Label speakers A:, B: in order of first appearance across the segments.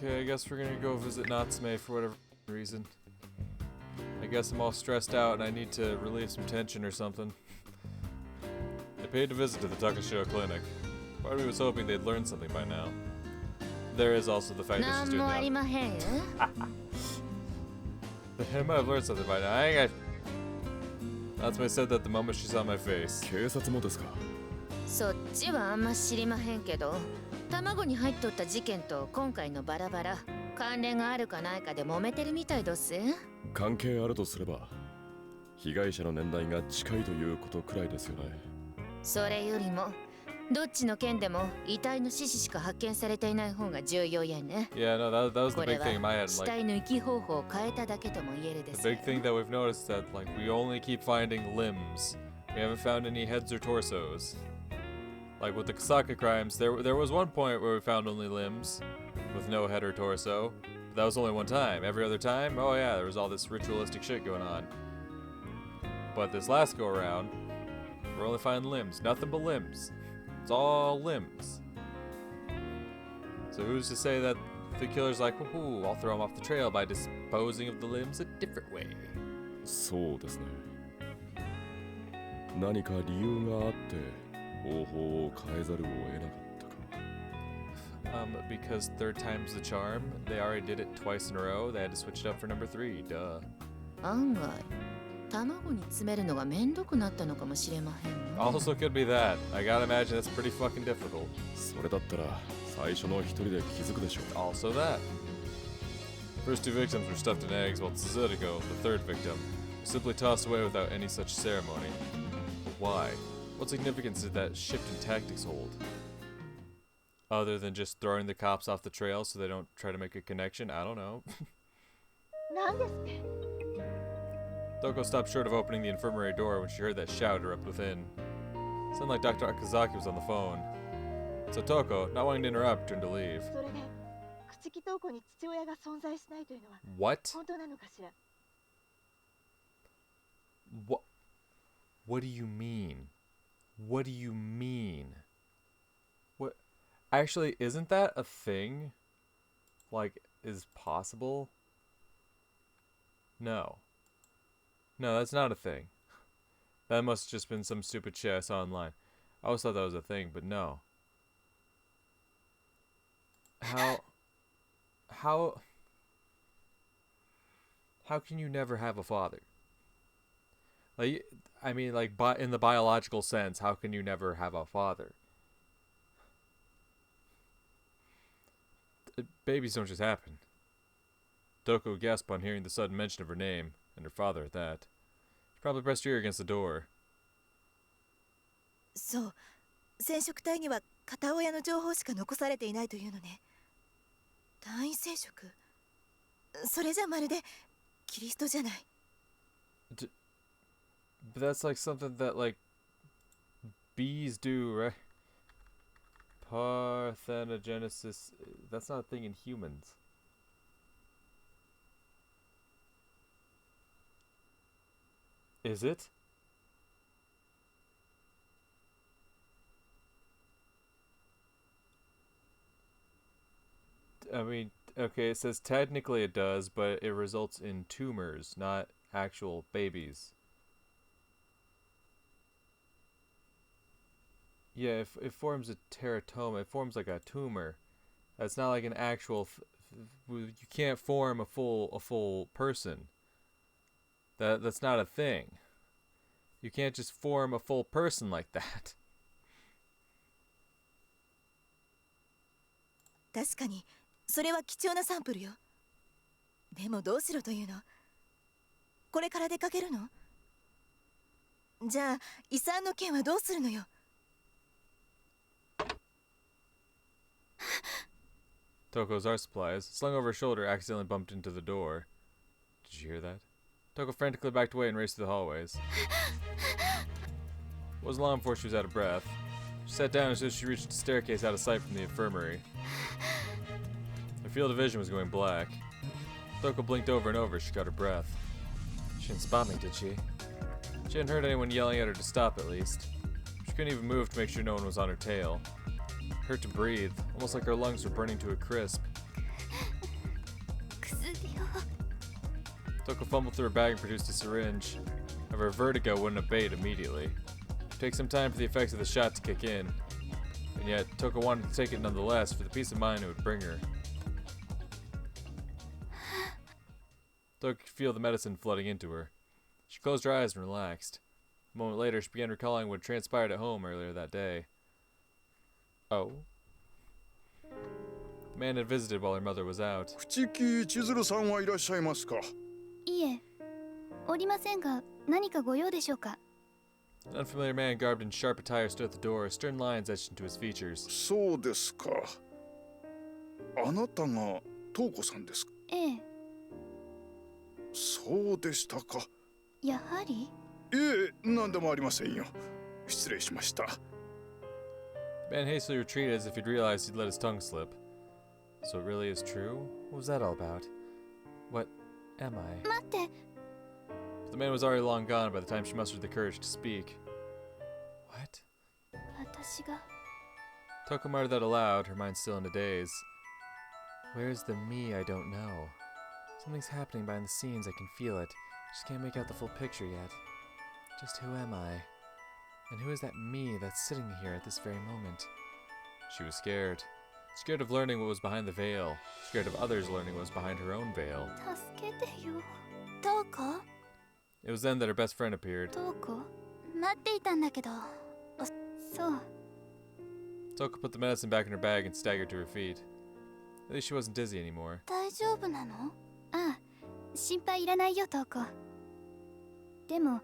A: Okay, I guess we're gonna go visit Natsume for whatever reason. I guess I'm all stressed out and I need to relieve some tension or something. I paid a visit to the Takashio clinic. Part of me was hoping they'd learn something by now. There is also the fact that she's doing that. They might have learned something by now. Natsume said that the moment she saw my face.
B: 警察もですか。
C: そっちはあんま知りまへんけど、卵に入っとった事件と今回のバラバラ、関連があるかないかで揉めてるみたいどす。
B: 関係あるとすれば、被害者の年代が近いということくらいですよね。
C: それよりも、どっちの件でも遺体の四肢しか発見されていない方が重要やね。
A: Yeah, no, that was the big thing in my head.
C: 死体の生き方法を変えただけとも言えるです。
A: The big thing that we've noticed that like we only keep finding limbs. We haven't found any heads or torsos. Like with the Kasaka crimes, there was one point where we found only limbs with no head or torso. But that was only one time. Every other time, oh yeah, there was all this ritualistic shit going on. But this last go around, we're only finding limbs, nothing but limbs. It's all limbs. So who's to say that the killer's like, woohoo, I'll throw him off the trail by disposing of the limbs a different way.
B: そうですね。何か理由があって方法を変えざるを得なかったか。
A: Because third time's the charm. They already did it twice in a row. They had to switch it up for number 3. Duh.
C: 案外、卵に詰めるのがめんどくなったのかもしれまへんね。
A: Also could be that. I gotta imagine that's pretty fucking difficult.
B: それだったら最初の一人で気づくでしょう。
A: Also that. First two victims were stuffed in eggs, while Tsuzuko, the third victim, was simply tossed away without any such ceremony. But why? What significance did that shift in tactics hold? Other than just throwing the cops off the trail so they don't try to make a connection? I don't know. Toko stopped short of opening the infirmary door when she heard that shout erupt within. It sounded like Dr. Akazaki was on the phone. So Toko, not wanting to interrupt, turned to leave. What? What do you mean? What do you mean? What? Actually, isn't that a thing? Like, is possible? No. No, that's not a thing. That must have just been some stupid shit I saw online. I always thought that was a thing, but no. How can you never have a father? Like, I mean, like, in the biological sense, how can you never have a father? Babies don't just happen. Toko gasped upon hearing the sudden mention of her name, and her father at that. She probably pressed her ear against the door.
D: そう、染色体には片親の情報しか残されていないというのね。単位染色。それじゃまるでキリストじゃない。
A: But that's like something that like bees do, right? Parthenogenesis. That's not a thing in humans. Is it? I mean, okay, it says technically it does, but it results in tumors, not actual babies. Yeah, if it forms a teratoma, it forms like a tumor. That's not like an actual. You can't form a full person. That's not a thing. You can't just form a full person like that.
D: 確かに、それは貴重なサンプルよ。でもどうしろというの？これから出かけるの？じゃあ、遺産の件はどうするのよ？
A: Toko's art supplies, slung over her shoulder, accidentally bumped into the door. Did you hear that? Toko frantically backed away and raced through the hallways. It wasn't long before she was out of breath. She sat down as soon as she reached the staircase out of sight from the infirmary. Her field of vision was going black. Toko blinked over and over as she caught her breath. She didn't spot me, did she? She hadn't heard anyone yelling at her to stop, at least. She couldn't even move to make sure no one was on her tail. It hurt to breathe, almost like her lungs were burning to a crisp. fumbled through her bag and produced a syringe. However, her vertigo wouldn't abate immediately. It takes some time for the effects of the shot to kick in. And yet, Toko wanted to take it nonetheless for the peace of mind it would bring her. Toko could feel the medicine flooding into her. She closed her eyes and relaxed. A moment later, she began recalling what had transpired at home earlier that day. Oh. The man had visited while her mother was out.
E: 朽木千鶴さんはいらっしゃいますか。
F: いえ、おりませんが、何かご用でしょうか。
A: An unfamiliar man garbed in sharp attire stood at the door, stern lines etched into his features.
E: そうですか。あなたがトウコさんですか。
F: ええ、
E: そうでしたか。
F: やはり。
E: いえ、何でもありませんよ。失礼しました。
A: The man hastily retreated as if he'd realized he'd let his tongue slip. So it really is true? What was that all about? What am I?
F: 待って。
A: But the man was already long gone by the time she mustered the courage to speak. What?
F: 私が。
A: Toko muttered that aloud, her mind still in a daze. Where's the me I don't know? Something's happening behind the scenes, I can feel it. Just can't make out the full picture yet. Just who am I? And who is that me that's sitting here at this very moment? She was scared. Scared of learning what was behind the veil. Scared of others learning what was behind her own veil.
F: 助けてよ。
D: トウコ
A: It was then that her best friend appeared.
F: トウコ。
D: 待っていたんだけど。
F: そう。
A: Toko put the medicine back in her bag and staggered to her feet. At least she wasn't dizzy anymore.
D: 大丈夫なの？
F: ああ、心配いらないよ、トウコ。でも、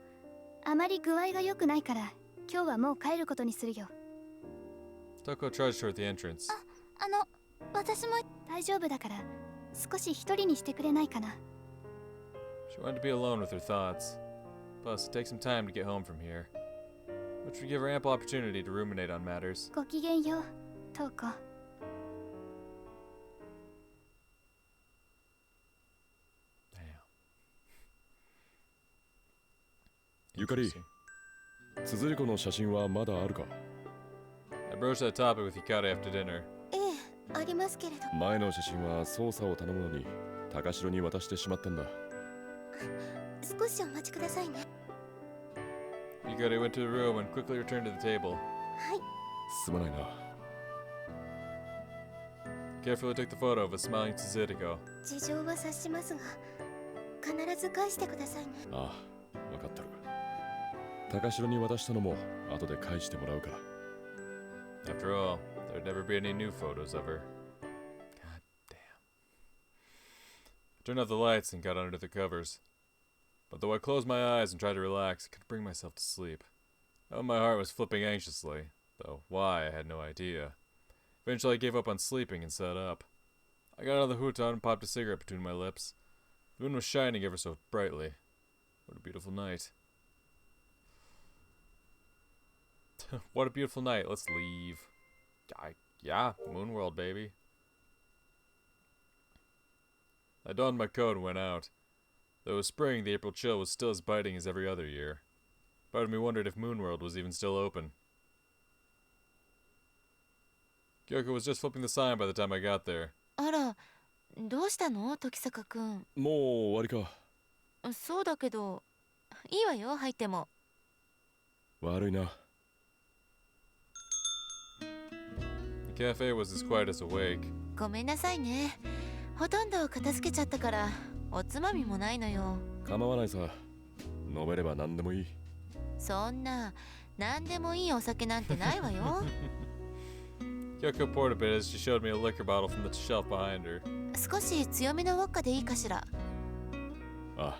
F: あまり具合が良くないから、今日はもう帰ることにするよ。
A: Toko trudged toward the entrance.
D: 私も
F: 大丈夫だから、少し一人にしてくれないかな。
A: She wanted to be alone with her thoughts. Plus, it takes some time to get home from here, which would give her ample opportunity to ruminate on matters.
F: ごきげんよう、トウコ。
B: ゆかり、つづり子の写真はまだあるか。
A: I broached that topic with Hikari after dinner.
D: ええ、ありますけれど。
B: 前の写真は操作を頼むのに高城に渡してしまったんだ。
D: 少しお待ちくださいね。
A: Hikari went to the room and quickly returned to the table.
D: はい。
B: すまないな。
A: He carefully took the photo of a smiling Tsuzuko.
D: 事情は察しますが、必ず返してくださいね。
B: ああ、分かってる。高城に渡したのも後で返してもらうから。
A: After all, there'd never be any new photos of her. God damn. I turned off the lights and got under the covers. But though I closed my eyes and tried to relax, I couldn't bring myself to sleep. Oh, my heart was flipping anxiously, though why I had no idea. Eventually I gave up on sleeping and sat up. I got out of the futon and popped a cigarette between my lips. The moon was shining ever so brightly. What a beautiful night. What a beautiful night. Let's leave. Yeah, moon world, baby. I donned my coat and went out. Though it was spring, the April chill was still as biting as every other year. Part of me wondered if Moonworld was even still open. Kyoko was just flipping the sign by the time I got there.
C: あら、どうしたの時坂くん。
B: もう終わりか。
C: そうだけど、いいわよ、入っても。
B: 悪いな。
A: The cafe was as quiet as a wake.
C: ごめんなさいね。ほとんど片付けちゃったから、おつまみもないのよ。
B: 構わないさ。飲めれば何でもいい。
C: そんな、何でもいいお酒なんてないわよ。
A: Kyoko poured a bit as she showed me a liquor bottle from the shelf behind her.
C: 少し強めのウォッカでいいかしら。
B: あ、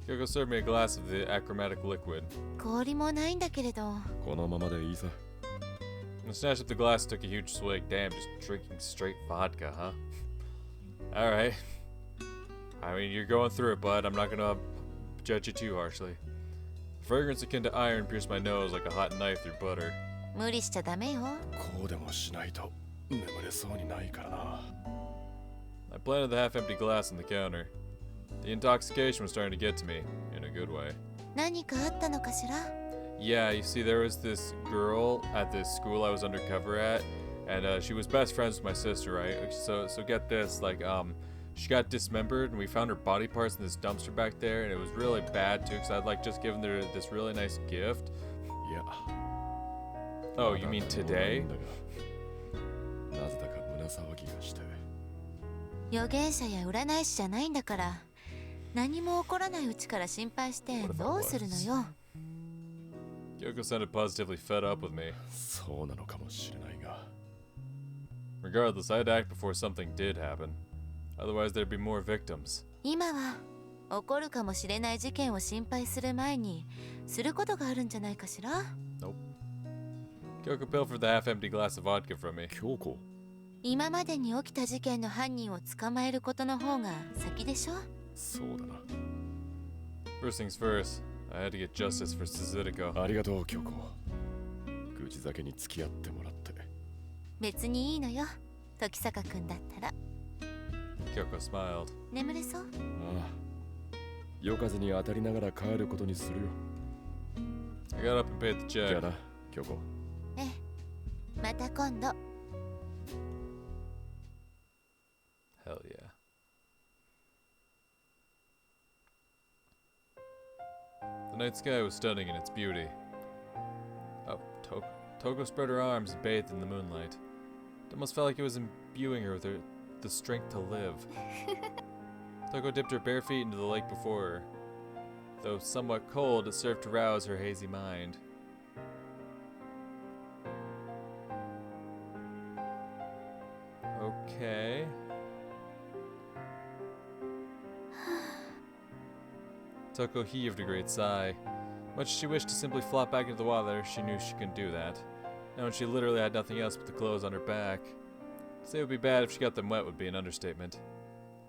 A: Kyoko served me a glass of the achromatic liquid.
C: 氷もないんだけれど。
B: このままでいいさ。
A: I snatched up the glass and took a huge swig. Damn, just drinking straight vodka, huh? Alright. I mean, you're going through it, bud. I'm not gonna judge you too harshly. The fragrance akin to iron pierced my nose like a hot knife through butter.
C: 無理しちゃダメよ。
B: こうでもしないと眠れそうにないからな。
A: I planted the half-empty glass on the counter. The intoxication was starting to get to me, in a good way.
C: 何かあったのかしら？
A: Yeah, you see, there was this girl at this school I was undercover at, and she was best friends with my sister, right? So get this, like, She got dismembered, and we found her body parts in this dumpster back there, and it was really bad too, because I'd like just given her this really nice gift.
B: いや
A: Oh, you mean
B: まだ
A: today?
B: だがなぜだか胸騒ぎがして。
G: 預言者や占い師じゃないんだから、何も起こらないうちから心配してどうするのよ。
A: Kyoko sounded positively fed up with me.
B: そうなのかもしれないが。
A: Regardless, I'd act before something did happen. Otherwise, there'd be more victims.
G: 今は起こるかもしれない事件を心配する前にすることがあるんじゃないかしら。
A: Nope. Kyoko pilfered the half-empty glass of vodka from me.
B: 京子、
G: 今までに起きた事件の犯人を捕まえることの方が先でしょ。
B: そうだな。
A: First things first, I had to get justice for Suzuko.
B: ありがとう京子。愚痴酒に付き合ってもらって。
G: 別にいいのよ、時坂くんだったら。
A: Kyoko smiled.
G: 眠れそう？
B: ああ、夜風に当たりながら帰ることにするよ。
A: I got up and paid the
B: じゃあ
A: check.
B: な、京子。
G: ええ、また今度。
A: Hell yeah. The night sky was stunning in its beauty. Oh, Toko spread her arms and bathed in the moonlight. It almost felt like it was imbuing her with the strength to live. Toko dipped her bare feet into the lake before her. Though somewhat cold, it served to rouse her hazy mind. Okay. Toko heaved a great sigh. Much as she wished to simply flop back into the water, she knew she couldn't do that. Now when she literally had nothing else but the clothes on her back. To say it would be bad if she got them wet would be an understatement.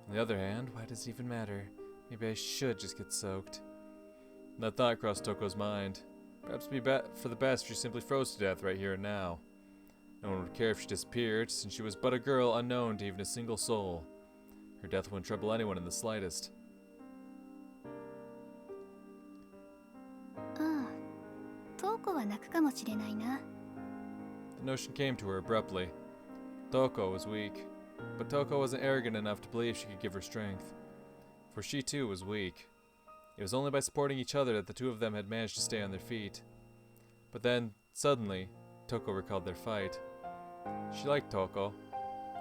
A: On the other hand, why does it even matter? Maybe I should just get soaked. And that thought crossed Toko's mind. Perhaps it'd be for the best if she simply froze to death right here and now. No one would care if she disappeared, since she was but a girl unknown to even a single soul. Her death wouldn't trouble anyone in the slightest.
F: ああ、トーコは泣くかもしれないな。
A: The notion came to her abruptly. Toko was weak, but Toko wasn't arrogant enough to believe she could give her strength. For she too was weak. It was only by supporting each other that the two of them had managed to stay on their feet. But then, suddenly, Toko recalled their fight. She liked Toko.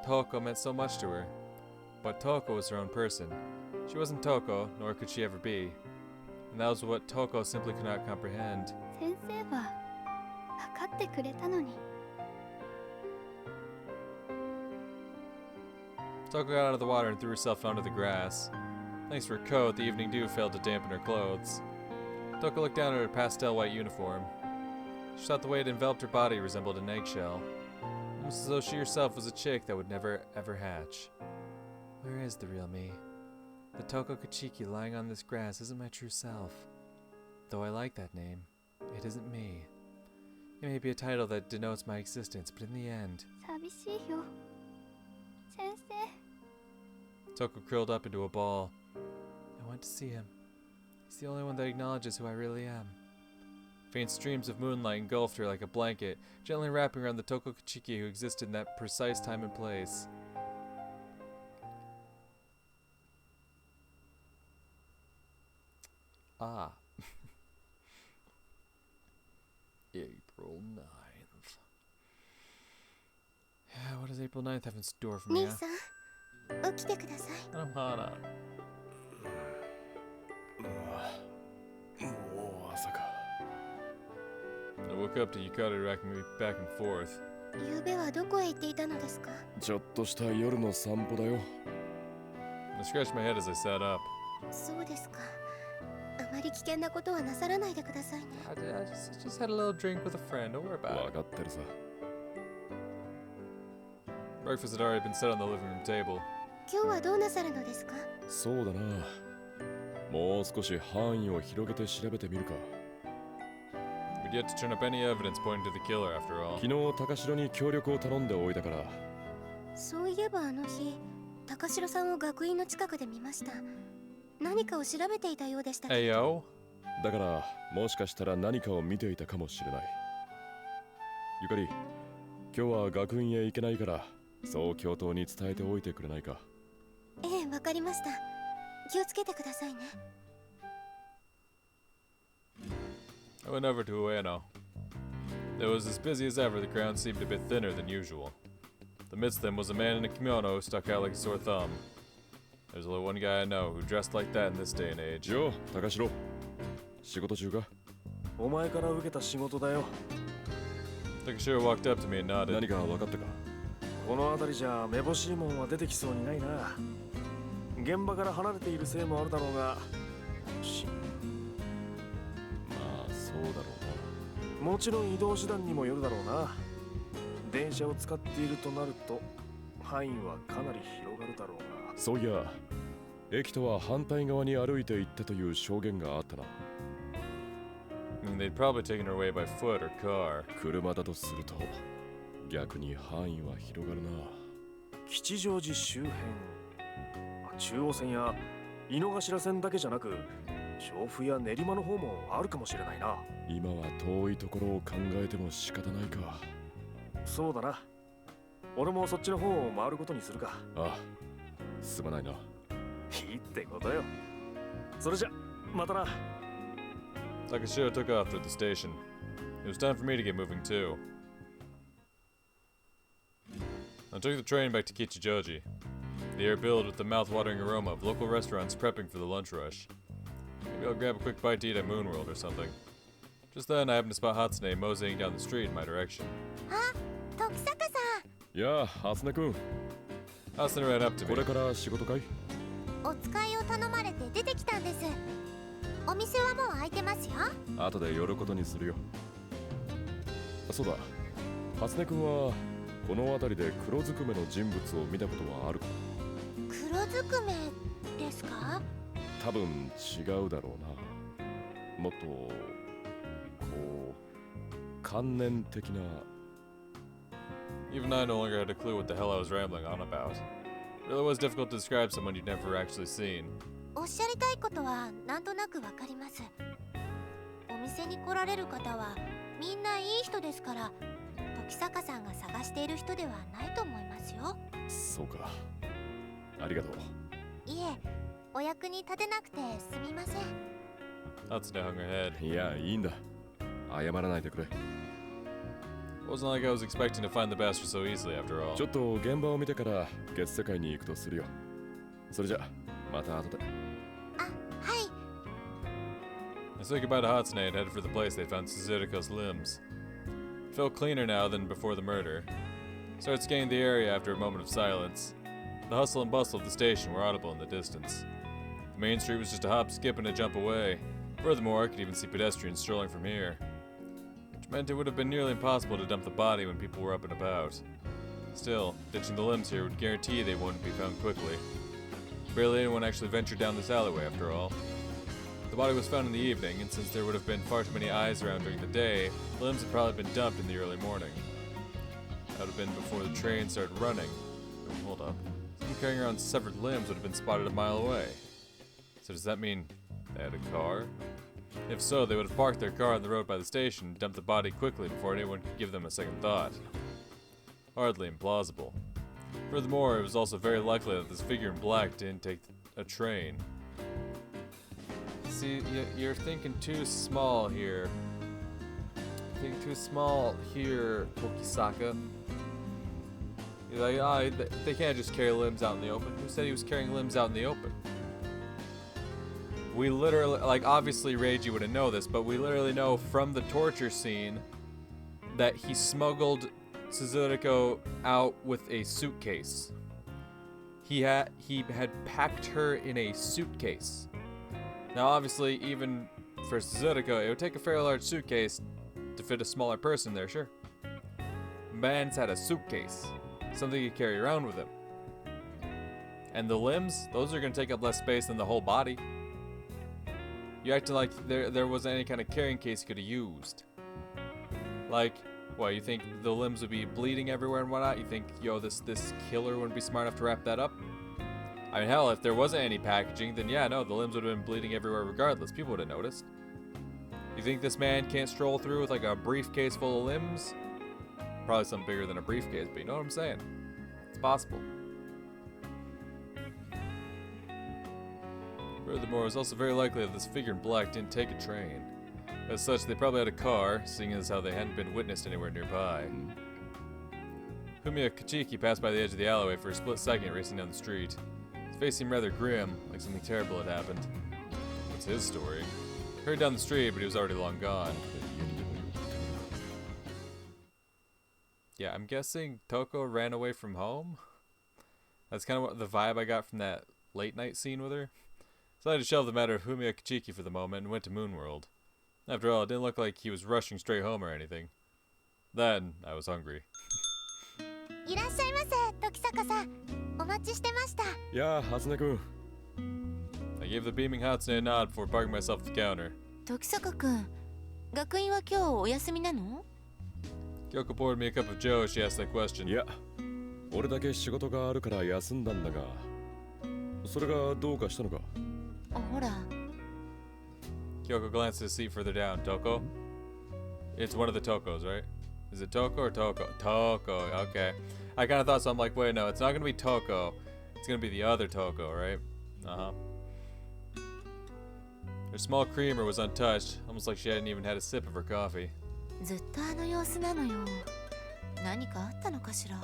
A: Toko meant so much to her. But Toko was her own person. She wasn't Toko, nor could she ever be. And that was what Toko simply could not comprehend.
F: 先生は分かってくれたのに。
A: Toko got out of the water and threw herself onto the grass. Thanks to her coat, the evening dew failed to dampen her clothes. Toko looked down at her pastel white uniform. She thought the way it enveloped her body resembled an eggshell. Almost as though she herself was a chick that would never ever hatch. Where is the real me? The Toko Kachiki lying on this grass isn't my true self. Though I like that name, it isn't me. It may be a title that denotes my existence, but in the end...
F: 寂しいよ。先生。
A: Toko curled up into a ball. I went to see him. He's the only one that acknowledges who I really am. Faint streams of moonlight engulfed her like a blanket, gently wrapping around the Toko Kachiki who existed in that precise time and place. Ah. April 9th. Yeah, what does April 9th have in store for me?
D: 兄さん、起きてください。
A: I'm Hana.
B: もう朝か。
A: I woke up to Yukata rocking me back and forth.
D: 昨べはどこへ行っていたのですか？
B: ちょっとした夜の散歩だよ。
A: I scratched my head as I sat up.
D: そうですか。あまり危険なことはなさらないでくださいね。
A: I just had a little drink with a friend. Don't worry about
B: わ
A: it.
B: かってるさ。
A: Breakfast had already been set on the living room table.
D: 今日はどうなさるのですか？
B: そうだな。もう少し範囲を広げて調べてみるか。
A: We'd yet to turn up any evidence pointing to the killer after all.
B: 昨日高城に協力を頼んでおいたから。
D: そういえばあの日、高城さんを学院の近くで見ました。何かを調べていたようでしたけど。
A: Hey yo.
B: だからもしかしたら何かを見ていたかもしれない。ゆかり、今日は学院へ行けないから、そう教頭に伝えておいてくれないか。
F: ええ、わかりました。気をつけてくださいね。
A: I went over to Ueno. It was as busy as ever, the crowd seemed a bit thinner than usual. Amidst them was a man in a kimono who stuck out like a sore thumb. There's only one guy I know who dressed like that in this day and age.
B: よう、高城。仕事中か？
H: お前から受けた仕事だよ。
A: Takashiro walked up to me and nodded.
B: 何か分かったか？
H: この辺りじゃめぼしいもんは出てきそうにないな。現場から離れているせいもあるだろうが。
B: まあそうだろう
H: もちろん移動手段にもよるだろうな。電車を使っているとなると範囲はかなり広がるだろうが。
B: な。そういや、駅とは反対側に歩いて行ったという証言があったな。
A: They'd probably taken her away by foot or car.
B: 車だとすると逆に範囲は広がるな。
H: 吉祥寺周辺、中央線や井の頭線だけじゃなく調布や練馬の方もあるかもしれないな。
B: 今は遠いところを考えても仕方ないか。
H: そうだな。俺もそっちの方を回ることにするか。
B: ああ、すまないな。
H: いいってことよ。それじゃまたな。
A: Takashiro took off through the station. It was time for me to get moving too. I took the train back to Kichijoji. The air filled with the mouth-watering aroma of local restaurants prepping for the lunch rush. Maybe I'll grab a quick bite to eat at Moonworld or something. Just then, I happened to spot Hatsune moseying down the street in my direction.
F: あ、徳坂さん。
B: いやあ、初音くん。
A: Hatsune ran up to
B: こ
A: me.
B: れから仕事かい？
F: お使いを頼まれて出てきたんです。お店はもう開いてますよ。
B: 後で寄ることにするよ。そうだ、初音くんはこの辺りで黒ずくめの人物を見たことはあるか？
F: 黒ずくめですか？
B: 多分違うだろうな。もっとこう観念的な。
A: Even I no longer had a clue what the hell I was rambling on about. It really was difficult to describe someone you'd never actually seen.
F: おっしゃりたいことはなんとなくわかります。お店に来られる方はみんないい人ですから、時坂さんが探している人ではないと思いますよ。
B: そうか。ありがとう。
F: いえ、お役に立てなくてすみません。
A: Hatsune hung her head.
B: いや、いいんだ。謝らないでくれ。
A: It wasn't like I was expecting to find the bastard so easily after all.
B: ちょっと現場を見てから月世界に行くとするよ。それじゃ、また後で。
F: あ、はい。
A: I said goodbye to Hatsune and headed for the place they found Suzuruko's limbs. It felt cleaner now than before the murder. Started scanning the area after a moment of silence. The hustle and bustle of the station were audible in the distance. The main street was just a hop, skip, and a jump away. Furthermore, I could even see pedestrians strolling from here. Which meant it would have been nearly impossible to dump the body when people were up and about. Still, ditching the limbs here would guarantee they wouldn't be found quickly. Barely anyone actually ventured down this alleyway after all. The body was found in the evening, and since there would have been far too many eyes around during the day, the limbs had probably been dumped in the early morning. That would have been before the train started running. Wait, hold up. Someone carrying around severed limbs would have been spotted a mile away. So does that mean they had a car? If so, they would have parked their car on the road by the station and dumped the body quickly before anyone could give them a second thought. Hardly implausible. Furthermore, it was also very likely that this figure in black didn't take a train. See, you're thinking too small here. Thinking too small here, Tokisaka. You're like, oh, they can't just carry limbs out in the open. Who said he was carrying limbs out in the open? We literally, like, obviously Reiji wouldn't know this, but we literally know from the torture scene that he smuggled Suzuruko out with a suitcase. He had packed her in a suitcase. Now, obviously, even for Suzuruko, it would take a fairly large suitcase to fit a smaller person there, sure. Man's had a suitcase, something he could carry around with him. And the limbs, those are going to take up less space than the whole body. You acting like there wasn't any kind of carrying case you could have used. Like, what, you think the limbs would be bleeding everywhere and whatnot? You think, yo, this killer wouldn't be smart enough to wrap that up? I mean, hell, if there wasn't any packaging, then yeah, no, the limbs would have been bleeding everywhere regardless. People would have noticed. You think this man can't stroll through with like a briefcase full of limbs? Probably something bigger than a briefcase, but you know what I'm saying? It's possible. Furthermore, it was also very likely that this figure in black didn't take a train. As such, they probably had a car, seeing as how they hadn't been witnessed anywhere nearby. Fumiya Kachiki passed by the edge of the alleyway for a split second, racing down the street. His face seemed rather grim, like something terrible had happened. What's his story? He hurried down the street, but he was already long gone. Yeah, I'm guessing Toko ran away from home? That's kind of what the vibe I got from that late night scene with her. So I had to shelve the matter of Fumiya Kachiki for the moment and went to Moonworld. After all, it didn't look like he was rushing straight home or anything. Then, I was hungry.
F: いらっしゃいませ、時坂さん。お待ちしてました。
B: やあ、初音くん。
A: I gave the beaming Hatsune a nod before parking myself at the counter.
G: 時坂くん、学院は今日お休みなの？
A: Kyoko poured me a cup of joe as she asked that question.
B: いや、俺だけ仕事があるから休んだんだが、それがどうかしたのか？
G: ほら。
A: Kyoko glanced at a seat further down. Toko? It's one of the Tokos, right? Is it Toko or Toko? Toko, okay. I kind of thought so. I'm like, wait, no, it's not going to be Toko. It's going to be the other Toko, right? Uh-huh. Her small creamer was untouched, almost like she hadn't even had a sip of her coffee.
G: ずっとあの様子なのよ。何かあったのかしら？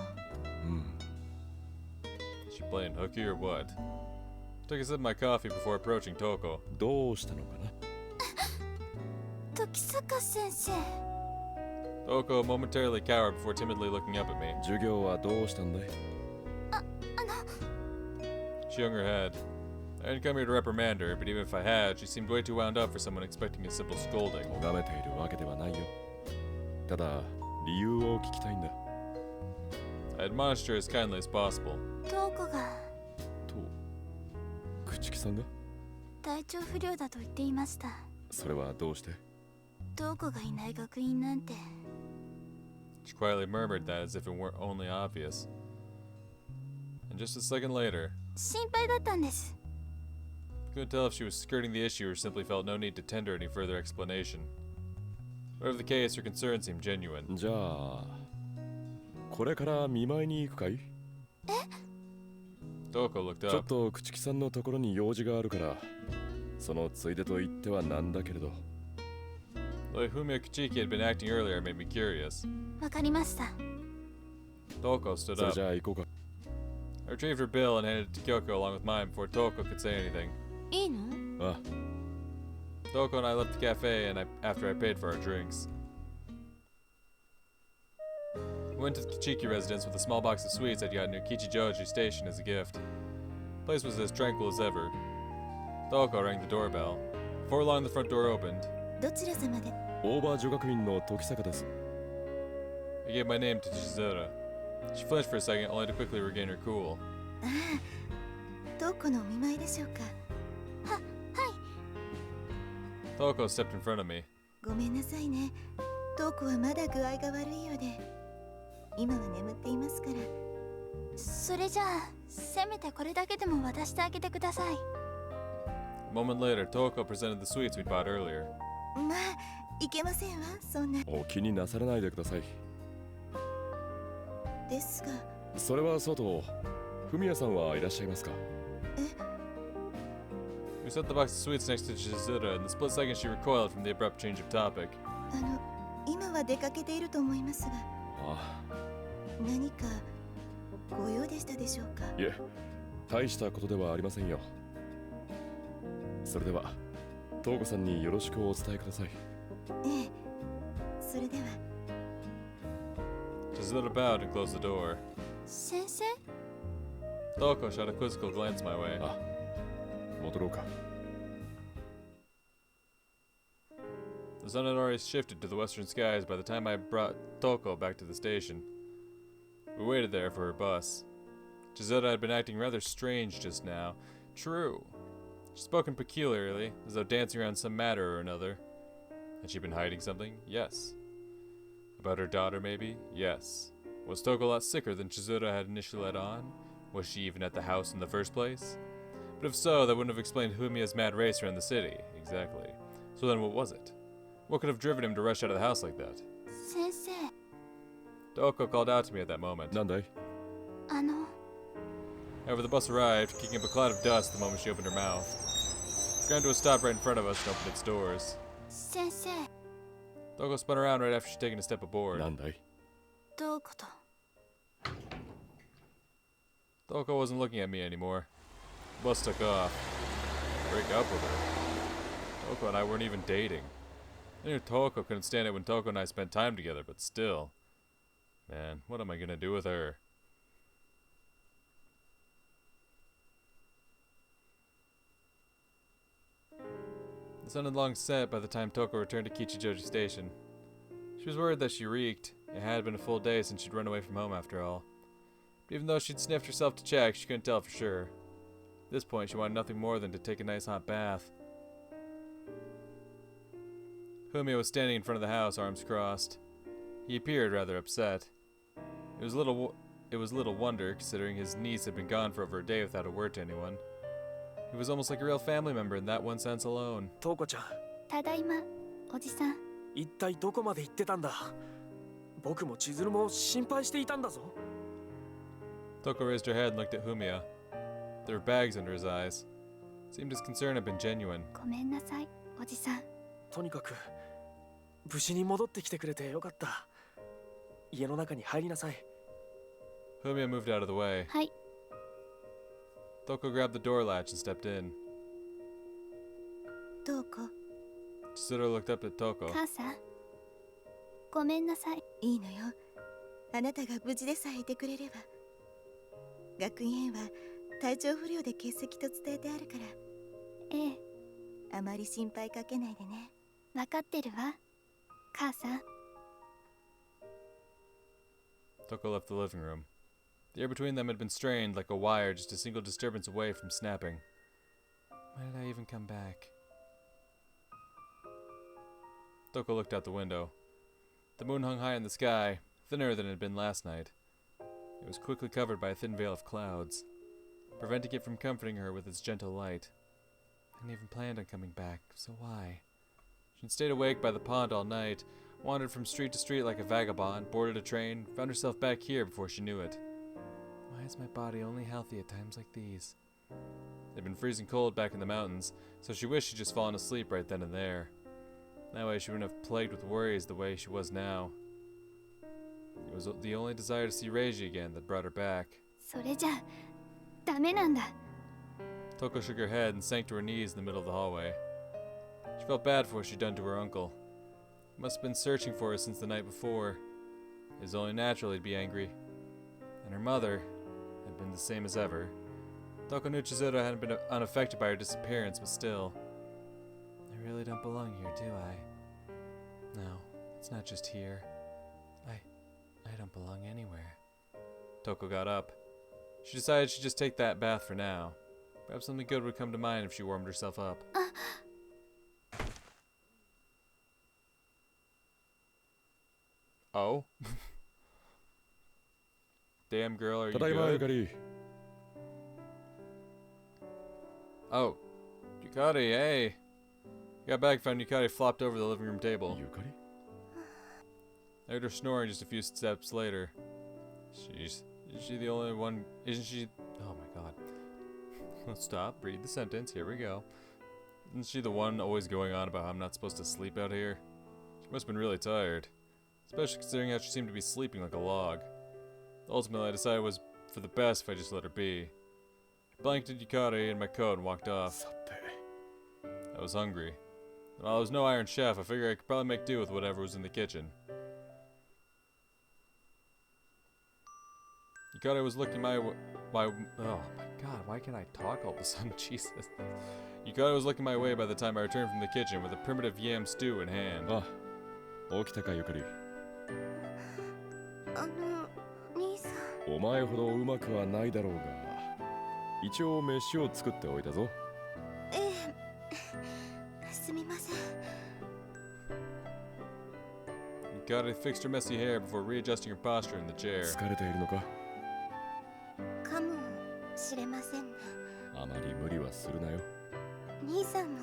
A: She playing hooky or what? Took a sip of my coffee before approaching Toko.
B: どうしたのかな？
F: 時坂先生。
A: Toko momentarily cowered before timidly looking up at me.
B: 授業はどうしたんだい？
A: She hung her head. I didn't come here to reprimand her, but even if I had, she seemed way too wound up for someone expecting a simple scolding.
B: 咎めているわけではないよ。ただ、理由を聞きたいんだ。
A: I admonished her as kindly as possible.
F: トーコが
B: と、朽木さんが？
F: 体調不良だと言っていました。
B: それはどうして？
F: トーコがいない学院なんて。
A: She quietly murmured that as if it weren't only obvious. And just a second later,
F: 心配だったんです。
A: couldn't tell if she was skirting the issue or simply felt no need to tender any further explanation. Whatever the case, her concern seemed genuine.
B: じゃあ、これから見舞いに行くかい？
A: Toko looked
B: ちょっ
A: up.
B: と朽木さんのところに用事があるから、そのついでと言ってはなんだけれど。
A: The way Fumiya Kachiki had been acting earlier made me curious.
F: わかりました。
A: Toko stood
B: それ
A: up.
B: じゃあ行こうか。
A: I retrieved her bill and handed it to Kyoko along with mine before Toko could say anything.
G: いいの？
B: あ、
A: Toko and I left the cafe after I paid for our drinks. We went to the Kichiki residence with a small box of sweets I'd gotten near Kichijoji Station as a gift. The place was as tranquil as ever. Toko rang the doorbell. Before long, the front door opened.
D: どちら様で？
B: オーバー女学院の時坂です。
A: I gave my name to Chizura. She flinched for a second, only to quickly regain her cool.
D: ああ、トーコのお見舞いでしょうか。
A: Toko stepped in front of me.
D: ごめんなさいね。トーコはまだ具合が悪いようで、今は眠っていますから。
F: それじゃあ、せめてこれだけでも渡してあげてください。
A: A moment later, Toko presented the sweets we'd bought earlier.
D: まあ、いけませんわ、そんな。
B: お気になさらないでください。
D: ですが。
B: それはそうと、フミヤさんはいらっしゃいますか？
A: We set the box of sweets next to Chizura. In the split second, she recoiled from the abrupt change of topic.
D: 今は出かけていると思いますが。
B: ああ。
D: 何かご用でしたでしょうか？
B: いえ、大したことではありませんよ。それでは、トーコさんによろしくお伝えください。
D: ええ、それでは。
A: Chizura bowed and closed the door.
F: 先生？
A: Toko shot a quizzical glance my way.
B: あ、戻ろうか。
A: The sun had already shifted to the western skies by the time I brought Toko back to the station. We waited there for her bus. Chizura had been acting rather strange just now. True. She'd spoken peculiarly, as though dancing around some matter or another. Had she been hiding something? Yes. About her daughter, maybe? Yes. Was Toko a lot sicker than Chizura had initially let on? Was she even at the house in the first place? But if so, that wouldn't have explained Fumiya's mad race around the city. Exactly. So then what was it? What could have driven him to rush out of the house like that?
F: 先生。
A: Toko called out to me at that moment.
B: なんだい？
A: However, the bus arrived, kicking up a cloud of dust the moment she opened her mouth. Ground to a stop right in front of us and opened its doors.
F: 先生
A: Toko spun around right after she'd taken a step aboard.
B: なんだい？
F: どういうこと
A: Toko wasn't looking at me anymore. The bus took off. Break up with her. Toko and I weren't even dating. I knew Toko couldn't stand it when Toko and I spent time together, but still. Man, what am I gonna do with her? The sun had long set by the time Toko returned to Kichijoji Station. She was worried that she reeked. It had been a full day since she'd run away from home after all. But even though she'd sniffed herself to check, she couldn't tell for sure. At this point, she wanted nothing more than to take a nice hot bath. Humia was standing in front of the house, arms crossed. He appeared rather upset. It was little wonder, considering his niece had been gone for over a day without a word to anyone. He was almost like a real family member in that one sense alone.
H: トコちゃん、
F: ただいまおじさん
H: 一体どこまで行ってたんだ？僕も千鶴も心配していたんだぞ。
A: Toko raised her head and looked at Humia. There were bags under his eyes. Seemed his concern had been genuine.
F: ごめんなさいおじさん
H: とにかく無事に戻ってきてくれてよかった。家の中に入りなさい。
A: Humia moved out of the way.
F: はい
A: Toko grabbed the door latch and stepped in.
D: どうこ
A: Chizuru looked up at Toko.
F: 母さんごめんなさい
D: いいのよ。あなたが無事でさえいてくれれば。学院へは体調不良で欠席と伝えてあるか
F: ええ
D: ら、あまり心配かけないでね。
F: 分かってるわ母さん
A: Toko left the living room. The air between them had been strained like a wire, just a single disturbance away from snapping. Why did I even come back? Toko looked out the window. The moon hung high in the sky, thinner than it had been last night. It was quickly covered by a thin veil of clouds, preventing it from comforting her with its gentle light. I hadn't even planned on coming back, so why? She'd stayed awake by the pond all night, wandered from street to street like a vagabond, boarded a train, found herself back here before she knew it. Why is my body only healthy at times like these? It had been freezing cold back in the mountains, so she wished she'd just fallen asleep right then and there. That way she wouldn't have plagued with worries the way she was now. It was the only desire to see Reiji again that brought her back.
F: それじゃダメなんだ
A: Toko shook her head and sank to her knees in the middle of the hallway. She felt bad for what she'd done to her uncle. He must have been searching for her since the night before. It was only natural he'd be angry. And her mother had been the same as ever. Toko knew Chizuru hadn't been unaffected by her disappearance, but still. I really don't belong here, do I? No, it's not just here. I don't belong anywhere. Toko got up. She decided she'd just take that bath for now. Perhaps something good would come to mind if she warmed herself up. Oh? Damn girl, are you
B: ただいまゆ
A: good?
B: かり。
A: Oh. Yukari, hey. Got back, found Yukari flopped over the living room table.
B: ゆかり？
A: I heard her snoring just a few steps later. Sheesh. Is she the only one? Isn't she? Oh my god. Let's stop. Read the sentence. Here we go. Isn't she the one always going on about how I'm not supposed to sleep out here? She must have been really tired. Especially considering how she seemed to be sleeping like a log. Ultimately, I decided it was for the best if I just let her be. I blanketed Yukari in my coat and walked off.
B: さて。
A: I was hungry. While I was no Iron Chef, I figured I could probably make do with whatever was in the kitchen. Yukari was looking my way. Oh my god, why can't I talk all of a sudden? Jesus. Yukari was looking my way by the time I returned from the kitchen with a primitive yam stew in hand.
B: あ、起きたかゆかり。
F: 兄さん
B: お前ほどうまくはないだろうが、一応飯を作っておいたぞ。
F: ええすみません
A: Yukari fixed her messy hair before readjusting her posture in the chair.
B: 疲れているのか？
F: かもしれませんね
B: あまり無理はするなよ。
F: 兄さんも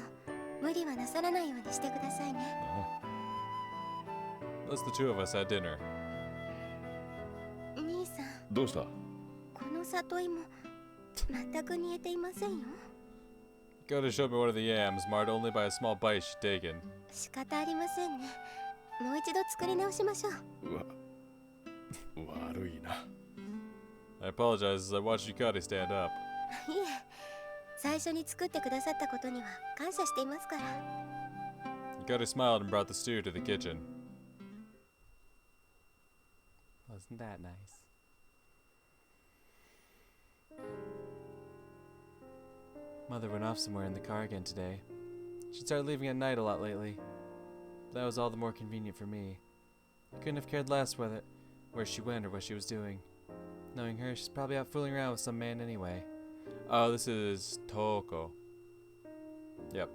F: 無理はなさらないようにしてくださいね
B: あ
A: Thus the two of us had dinner.
F: 兄さん
B: どうした？
F: この里芋全く煮えていませんよ
A: Hikaru showed me one of the yams, marred only by a small bite she'd taken.
F: 仕方ありませんね。もう一度作り直しましょう。
B: 悪いな。
A: I apologize as I watched Hikaru stand up.
F: いえ、最初に作ってくださったことには感謝していますから。
A: Hikaru smiled and brought the stew to the kitchen. Wasn't that nice? Mother went off somewhere in the car again today. She'd started leaving at night a lot lately. That was all the more convenient for me. I couldn't have cared less where she went or what she was doing. Knowing her, she's probably out fooling around with some man anyway. Oh, this is Toko. Yep.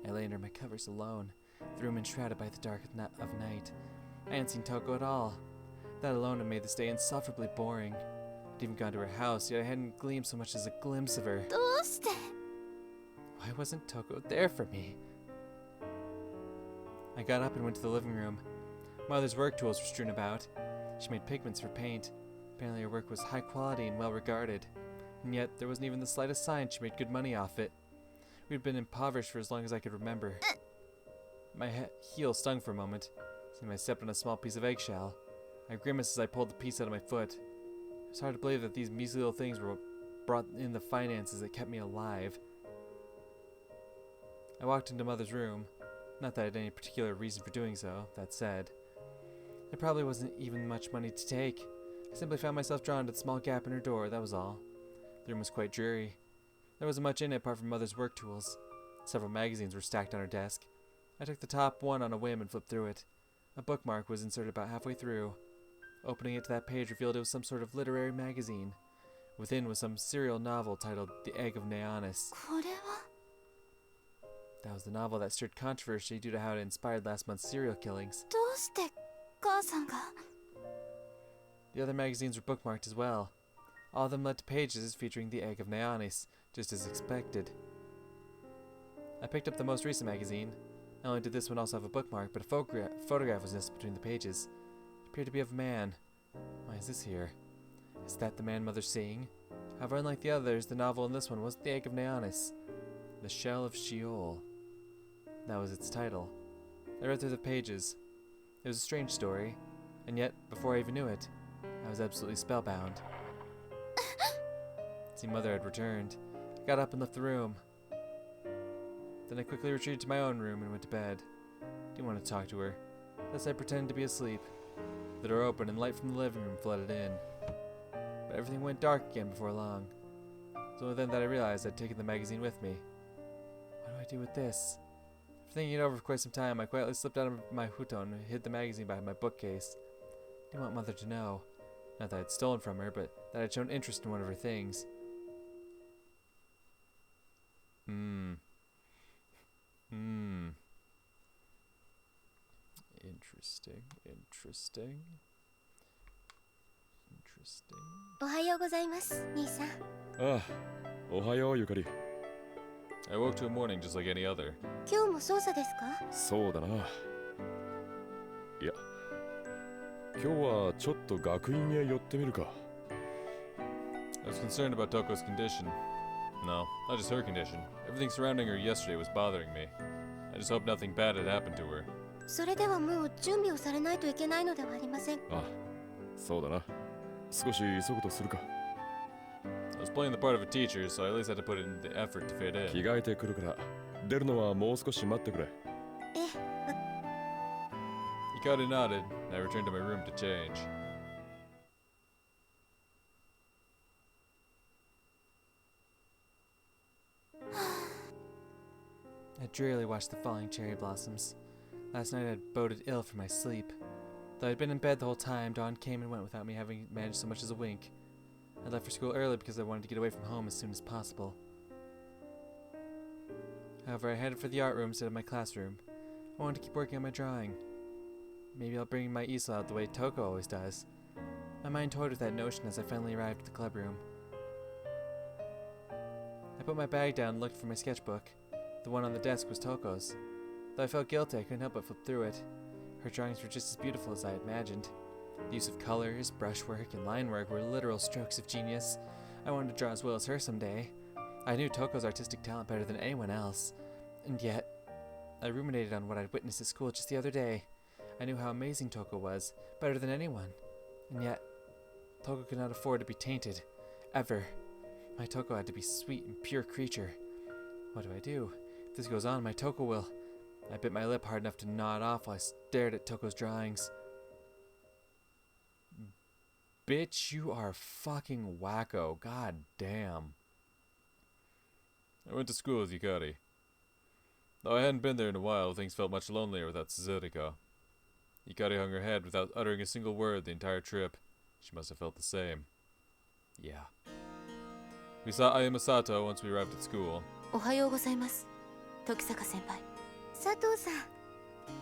A: I lay under my covers alone, the room enshrouded by the dark of night. I hadn't seen Toko at all. That alone had made this day insufferably boring. I'd even gone to her house, yet I hadn't gleamed so much as a glimpse of her.
F: どうして？
A: Why wasn't Toko there for me? I got up and went to the living room. Mother's work tools were strewn about. She made pigments for paint. Apparently her work was high quality and well regarded. And yet there wasn't even the slightest sign she made good money off it. We'd been impoverished for as long as I could remember. My heel stung for a moment. Seemed I stepped on a small piece of eggshell. I grimaced as I pulled the piece out of my foot. It was hard to believe that these measly little things were what brought in the finances that kept me alive. I walked into Mother's room. Not that I had any particular reason for doing so, that said. There probably wasn't even much money to take. I simply found myself drawn to the small gap in her door, that was all. The room was quite dreary. There wasn't much in it apart from Mother's work tools. Several magazines were stacked on her desk. I took the top one on a whim and flipped through it. A bookmark was inserted about halfway through. Opening it to that page revealed it was some sort of literary magazine. Within was some serial novel titled The Egg of Neonis.
F: これは？
A: That was the novel that stirred controversy due to how it inspired last month's serial killings.
F: どうして母さんが？
A: The other magazines were bookmarked as well. All of them led to pages featuring the Egg of Neonis, just as expected. I picked up the most recent magazine. Not only did this one also have a bookmark, but a photograph was nestled between the pages. It appeared to be of a man. Why is this here? Is that the man Mother's seeing? However, unlike the others, the novel in this one wasn't the Egg of Neonis. The Shell of Sheol. That was its title. I read through the pages. It was a strange story, and yet, before I even knew it, I was absolutely spellbound. See, Mother had returned. I got up and left the room. Then I quickly retreated to my own room and went to bed. Didn't want to talk to her. Thus I pretended to be asleep. The door opened and light from the living room flooded in. But everything went dark again before long. It was only then that I realized I'd taken the magazine with me. What do I do with this? After thinking it over for quite some time, I quietly slipped out of my futon and hid the magazine behind my bookcase. Didn't want Mother to know. Not that I'd stolen from her, but that I'd shown interest in one of her things. Interesting.
F: おはようございます、兄さん。
B: ああ、おはようゆかり。
A: I woke to a morning just like any other.
F: 今日も捜査ですか？
B: そうだな。いや、今日はちょっと学院へ寄ってみるか。
A: I was concerned about Toko's condition. No, not just her condition. Everything surrounding her yesterday was bothering me. I just hope nothing bad had happened to her.
F: それではもう準備をされないといけないのではありません。
B: あ、そうだな。少し急ぐとするか。
A: I was playing the part of a teacher, so I at least had to put in the effort to fit
B: 着
A: in.
B: 替えてくるから、出るのはもう少し待ってくれ。
F: え、
A: Hikaru nodded, and I returned to my room to change. I drearily watched the falling cherry blossoms. Last night I had boded ill for my sleep. Though I'd been in bed the whole time, dawn came and went without me having managed so much as a wink. I left for school early because I wanted to get away from home as soon as possible. However, I headed for the art room instead of my classroom. I wanted to keep working on my drawing. Maybe I'll bring my easel out the way Toko always does. My mind toyed with that notion as I finally arrived at the club room. I put my bag down and looked for my sketchbook. The one on the desk was Toko's. Though I felt guilty, I couldn't help but flip through it. Her drawings were just as beautiful as I had imagined. The use of colors, brushwork, and line work were literal strokes of genius. I wanted to draw as well as her someday. I knew Toko's artistic talent better than anyone else, and yet, I ruminated on what I'd witnessed at school just the other day. I knew how amazing Toko was, better than anyone, and yet, Toko could not afford to be tainted, ever. My Toko had to be a sweet and pure creature. What do? If this goes on, my Toko will... I bit my lip hard enough to gnaw it off while I stared at Toko's drawings. Bitch, you are fucking wacko. God damn. I went to school with Yukari. Though I hadn't been there in a while, things felt much lonelier without Suzuka. Yukari hung her head without uttering a single word the entire trip. She must have felt the same. Yeah. We saw Ayama Sato once we arrived at school.
G: おはようございます。時坂先輩。
F: 佐藤さん、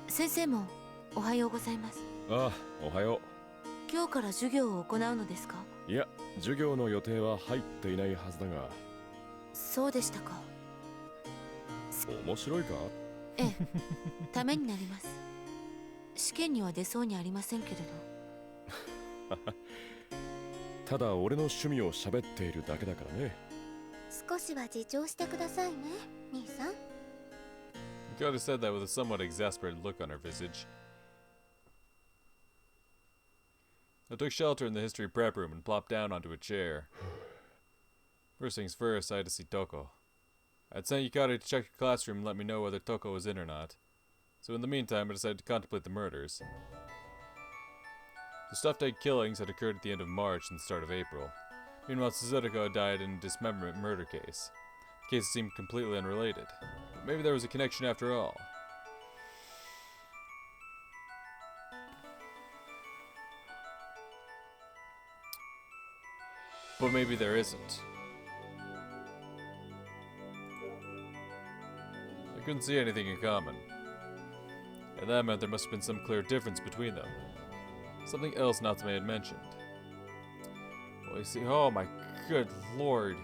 G: 先生もおはようございます。
B: ああ、おはよ
G: 今日から授業を行うのですか？
B: う。いや、授業の予定は入っていないはずだが。
G: そうでしたか。
B: 面白いか？
G: ええ、ためになります。試験には出そうにありませんけれど。
B: ただ俺の趣味を喋っているだけだからね。
F: 少しは自重してくださいね、兄さん。
A: Yukari said that with a somewhat exasperated look on her visage. I took shelter in the history prep room and plopped down onto a chair. First things first, I had to see Toko. I'd sent Yukari to check the classroom and let me know whether Toko was in or not. So in the meantime, I decided to contemplate the murders. The stuffed egg killings had occurred at the end of March and the start of April. Meanwhile, Suzuka died in a dismemberment murder case. The cases seemed completely unrelated. But maybe there was a connection after all. But maybe there isn't. I couldn't see anything in common. And that meant there must have been some clear difference between them. Something else Natsume had mentioned. Well, you see, oh my good lord.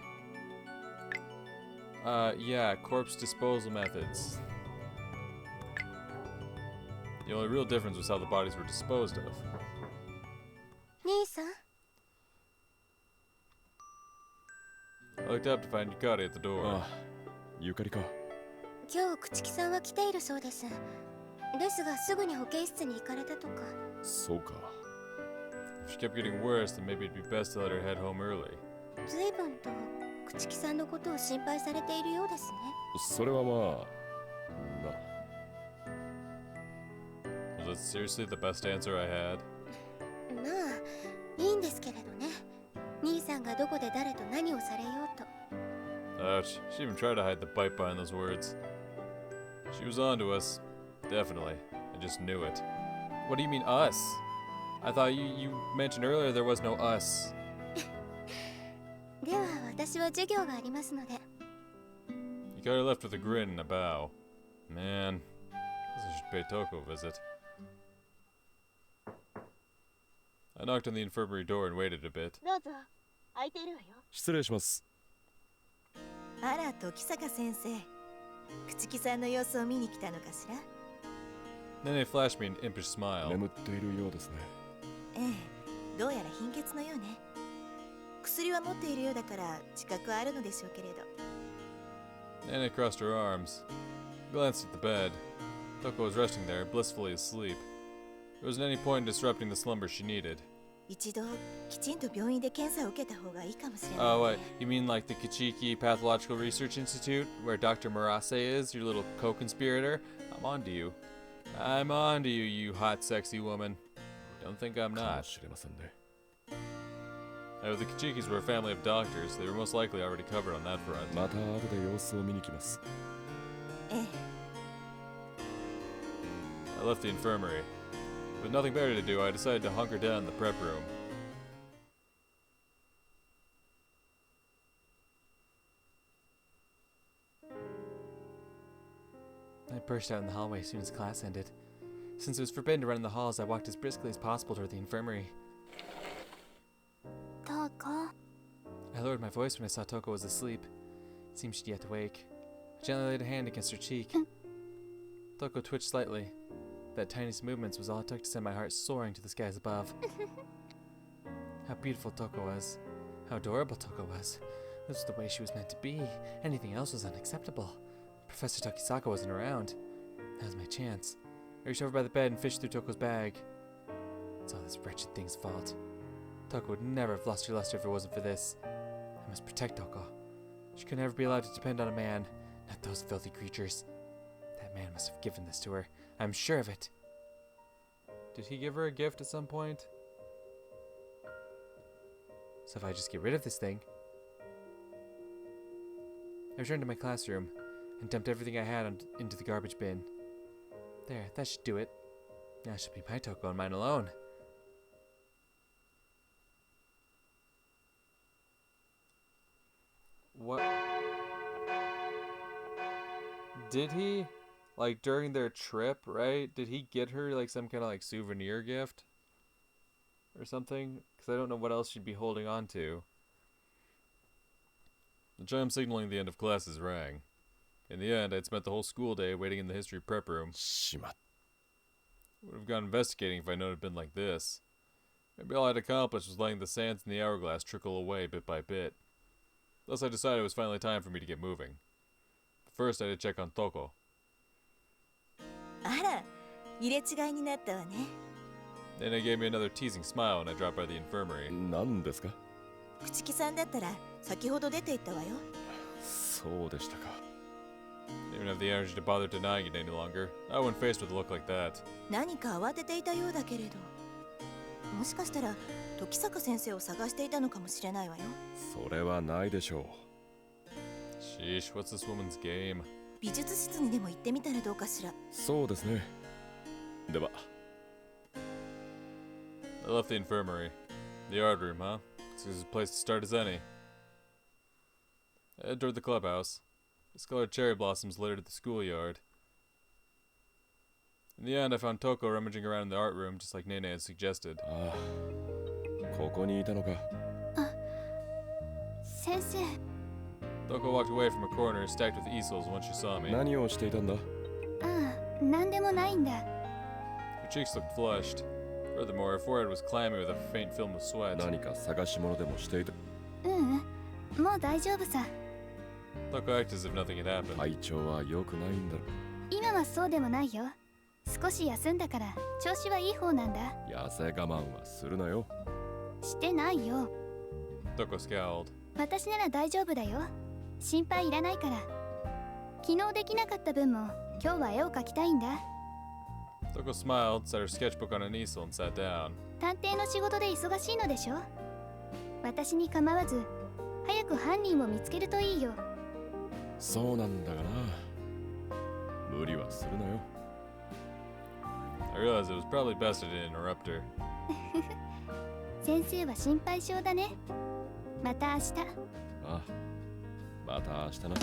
A: Yeah, corpse disposal methods. The only real difference was how the bodies were disposed of.
F: 兄さん、
A: I looked up to find Yukari at the door.
B: ああ、ゆかりか。
F: 今日朽木さんは来ているそうです。ですがすぐに保健室に行かれたとか。
B: そうか。
A: If she kept getting worse, then maybe it'd be best to let her head home early.
F: ずいぶんと朽木さんのことを心配されているようですね。
B: それはまあ、な。
A: Was that seriously the best answer I had?
F: まあ、いいんですけれどね。兄さんがどこで誰と何をされようと。
A: Ouch, she even tried to hide the bite behind those words. She was on to us. Definitely. I just knew it. What do you mean, us? I thought you mentioned earlier there was no us.
F: では私は授業がありますので。
A: Yukari left with a grin and a bow. Man, I guess I should pay Toko a visit. I knocked on the infirmary door and waited a bit.
F: どうぞ、空いているわよ。
B: 失礼します。
D: あら、時坂先生。朽木さんの様子を見に来たのかしら？
A: Then they flashed me an impish smile.
B: 眠っているようですね。
D: ええ、どうやら貧血のようね。薬は持っているようだから自覚はあるのでしょうけれど。
A: Nana crossed her arms, glanced at the bed. Toko was resting there, blissfully asleep. There wasn't any point in disrupting the slumber she needed.
D: 一度きちんと病院で検査を受けた方がいいかもしれないね。
A: Oh, what? You mean like the Kichiki Pathological Research Institute, where Dr. Murase is, your little co-conspirator? I'm on to you. I'm on to you, you hot, sexy woman. Don't think I'm
B: かも
A: not.
B: しれませんね。
A: Now, if the Kichikis were a family of doctors, they were most likely already covered on that front.
B: また後で様子を見に来ます。
D: ええ、
A: I left the infirmary. With nothing better to do, I decided to hunker down in the prep room. I burst out in the hallway as soon as class ended. Since it was forbidden to run in the halls, I walked as briskly as possible toward the infirmary.
F: どうか。
A: I lowered my voice when I saw Toko was asleep. It seemed she'd yet to wake. I gently laid a hand against her cheek. Toko twitched slightly. That tiniest movement was all it took to send my heart soaring to the skies above. How beautiful Toko was. How adorable Toko was. This was the way she was meant to be. Anything else was unacceptable. Professor Takisaka wasn't around. That was my chance. I reached over by the bed and fished through Toko's bag. It's all this wretched thing's fault. Toko would never have lost her luster if it wasn't for this. I must protect Toko. She could never be allowed to depend on a man, not those filthy creatures. That man must have given this to her. I'm sure of it. Did he give her a gift at some point? So if I just get rid of this thing... I returned to my classroom and dumped everything I had into the garbage bin. There, that should do it. Now she'll be my Toko and mine alone. What? Did he? Like during their trip, right? Did he get her like some kind of like souvenir gift? Or something? Because I don't know what else she'd be holding on to. The chime signaling the end of classes rang. In the end, I'd spent the whole school day waiting in the history prep room.
B: Shimat.
A: Would have gone investigating if I known it had been like this. Maybe all I'd accomplished was letting the sands in the hourglass trickle away bit by bit. Thus I decided it was finally time for me to get moving. But first I had to check on Toko.
D: あら、入れ違いになったわね。
A: Then they gave me another teasing smile when I dropped by the infirmary.
B: 何ですか？
D: 朽木さんだったら先ほど出て行ったわよ。
B: そうでしたか。
A: They didn't have the energy to bother denying it any longer. Not when faced with a look like that.
D: 何か慌てていたようだけれど、もしかしたら時坂先生を探していたのかもしれないわよ。
B: それはないでしょう。
A: Sheesh, what's this woman's game?
D: 美術室にでも行ってみたらどうかしら。
B: そうですね。では。
A: I left the infirmary. The art room, huh? It's as a place to start as any. I headed toward the clubhouse. Discolored cherry blossoms littered the schoolyard. In the end, I found Toko rummaging around in the art room, just like Nene had suggested.
B: ああ、ここにいたのか。
F: 先生。
A: Toko walked away from a corner stacked with easels once she saw me.
B: 何をしていたんだ？
F: ああ、なんでもないんだ。
A: Her cheeks looked flushed. Furthermore, her forehead was clammy with a faint film of sweat.
B: 何か探し物でもしていた。
F: もう大丈夫さ。
A: Toko acted as if nothing had happened.
B: 体調は良くないんだろ。
F: 今はそうでもないよ。少し休んだから調子はいい方なんだ。
B: 痩せ我慢はするなよ。
F: してないよ。
A: Toko scowled.
F: 私なら大丈夫だよ。心配いらないから。昨日できなかった分も今日は絵を描きたいんだ。
A: Toko smiled, set her sketchbook on an easel, and sat down.
F: 探偵の仕事で忙しいのでしょ。私に構わず早く犯人を見つけるといいよ。
B: そうなんだがな。無理はするなよ。
A: I realized it was probably best I didn't interrupt her.
F: 先生は心配性だね。また明日。
B: ああ、また明日な。